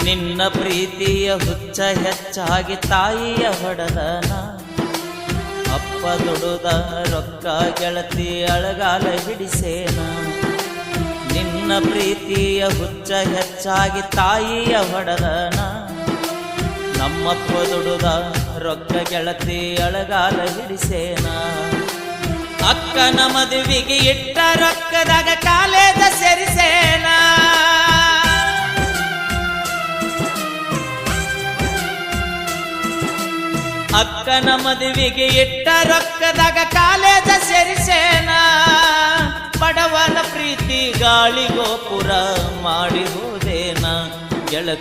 ನಿನ್ನ ಪ್ರೀತಿಯ ಹುಚ್ಚ ಹೆಚ್ಚಾಗಿ ತಾಯಿಯ ಹೊಡೆದನ ಅಪ್ಪ ದುಡುದ ರೊಕ್ಕ ಗೆಳತಿ ಅಳಗಾಲ ಹಿಡಿಸೇನ ನಿನ್ನ ಪ್ರೀತಿಯ ಹುಚ್ಚ ಹೆಚ್ಚಾಗಿ ತಾಯಿಯ ಹೊಡೆದನ ನಮ್ಮಪ್ಪ ದುಡುದ ರೊಕ್ಕ ಗೆಳತಿ ಅಳಗಾಲ ಹಿಡಿಸೇನ ಅಕ್ಕನ ಮದುವೆಗೆ ಇಟ್ಟ ರೊಕ್ಕದಾಗ ಕಾಲೇಜ ಸೇರಿಸೇನ ಅಕ್ಕನ ಮದುವೆಗೆ ಇಟ್ಟ ರೊಕ್ಕದಾಗ ಕಾಲೇಜ ಸೇರಿಸೇನ ಬಡವನ ಪ್ರೀತಿ ಗಾಳಿ ಗೋಪುರ ಮಾಡಿ ಹೋದೇನ ಗೆಳತಿ